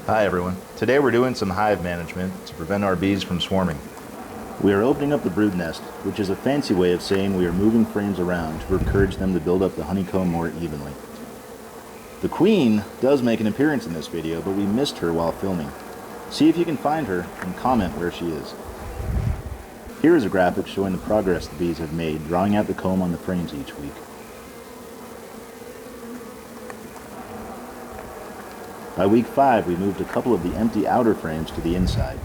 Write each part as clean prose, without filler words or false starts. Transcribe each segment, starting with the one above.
Hi everyone. Today we're doing some hive management to prevent our bees from swarming. We are opening up the brood nest, which is a fancy way of saying we are moving frames around to encourage them to build up the honeycomb more evenly. The queen does make an appearance in this video, but we missed her while filming. See if you can find her and comment where she is. Here is a graphic showing the progress the bees have made drawing out the comb on the frames each week. By week 5, we moved a couple of the empty outer frames to the inside.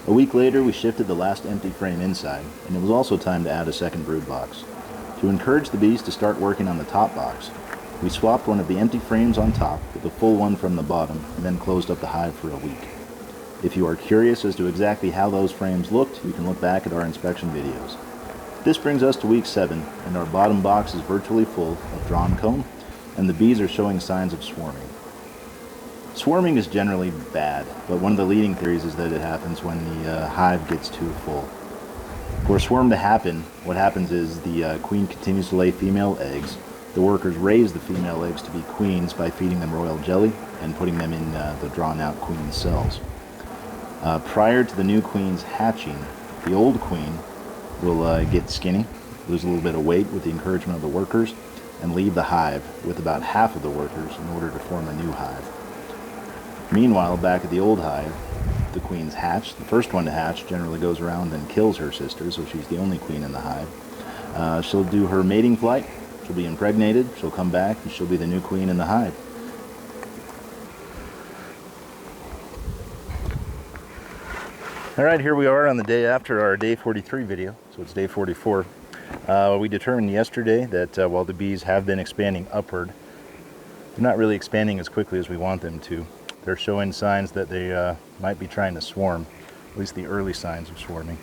A week later, we shifted the last empty frame inside, and it was also time to add a second brood box. To encourage the bees to start working on the top box, we swapped one of the empty frames on top with a full one from the bottom, and then closed up the hive for a week. If you are curious as to exactly how those frames looked, you can look back at our inspection videos. This brings us to week 7, and our bottom box is virtually full of drawn comb, and the bees are showing signs of swarming. Swarming is generally bad, but one of the leading theories is that it happens when the hive gets too full. For a swarm to happen, what happens is the queen continues to lay female eggs. The workers raise the female eggs to be queens by feeding them royal jelly and putting them in the drawn-out queen cells. Prior to the new queens hatching, the old queen will get skinny, lose a little bit of weight with the encouragement of the workers, and leave the hive with about half of the workers in order to form a new hive. Meanwhile, back at the old hive, the queens hatch. The first one to hatch generally goes around and kills her sister, so she's the only queen in the hive. She'll do her mating flight, she'll be impregnated, she'll come back, and she'll be the new queen in the hive. Alright, here we are on the day after our day 43 video, so it's day 44. We determined yesterday that while the bees have been expanding upward, they're not really expanding as quickly as we want them to. They're showing signs that they might be trying to swarm, at least the early signs of swarming.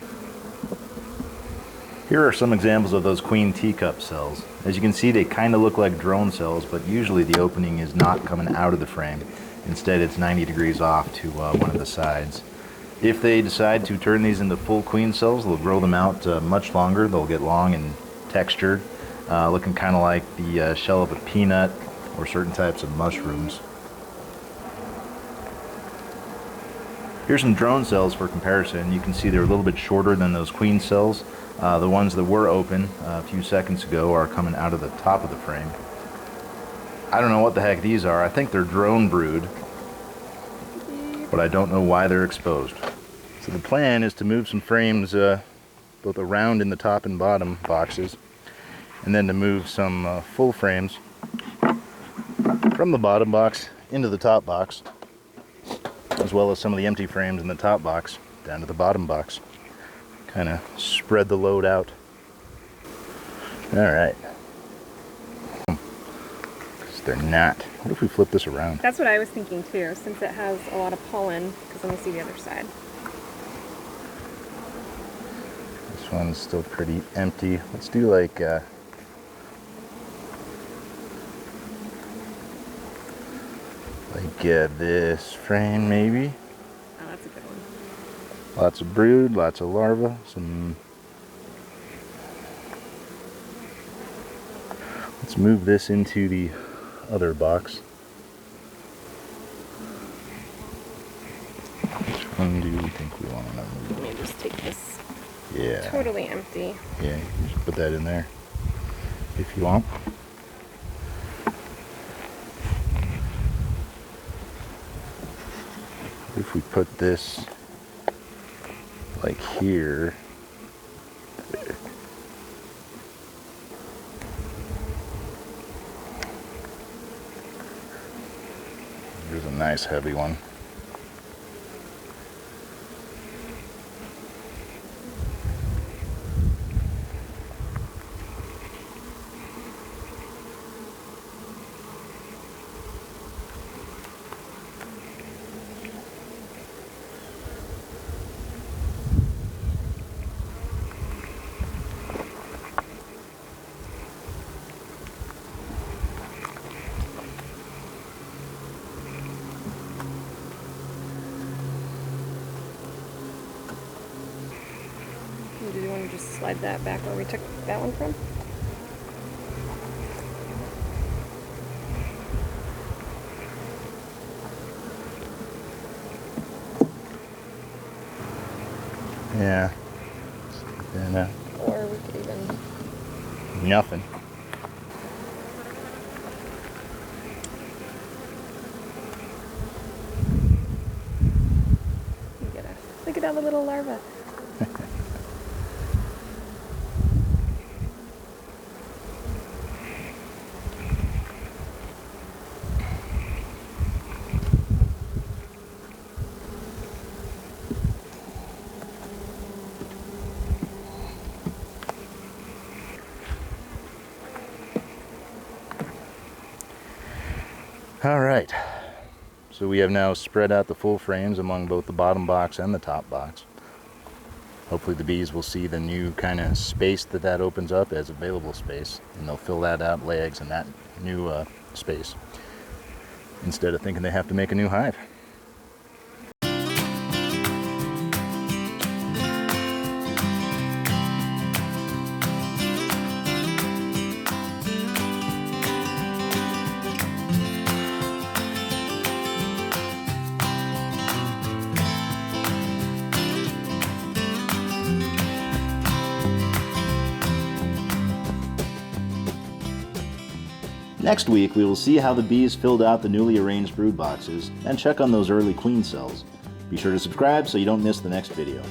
Here are some examples of those queen teacup cells. As you can see, they kind of look like drone cells, but usually the opening is not coming out of the frame. Instead, it's 90 degrees off to one of the sides. If they decide to turn these into full queen cells, they'll grow them out much longer. They'll get long and textured, looking kind of like the shell of a peanut or certain types of mushrooms. Here's some drone cells for comparison. You can see they're a little bit shorter than those queen cells. The ones that were open a few seconds ago are coming out of the top of the frame. I don't know what the heck these are. I think they're drone brood, but I don't know why they're exposed. So the plan is to move some frames both around in the top and bottom boxes, and then to move some full frames from the bottom box into the top box, as well as some of the empty frames in the top box down to the bottom box. Kind of spread the load out. Alright. Because they're not. What if we flip this around? That's what I was thinking too, since it has a lot of pollen, because then we see the other side. This one's still pretty empty. Let's do like this frame maybe. Oh, that's a good one. Lots of brood, lots of larvae, Let's move this into the other box. Which one do you think we want to move? Let me just take this. Yeah. Totally empty. Yeah, you just put that in there if you want. If we put this like here, here's a nice heavy one. Do you want to just slide that back where we took that one from? Yeah. And, Or we could even... nothing. Look at all the little larvae. All right. So we have now spread out the full frames among both the bottom box and the top box. Hopefully the bees will see the new kind of space that opens up as available space, and they'll fill that out, lay eggs in that new space, instead of thinking they have to make a new hive. Next week, we will see how the bees filled out the newly arranged brood boxes and check on those early queen cells. Be sure to subscribe so you don't miss the next video.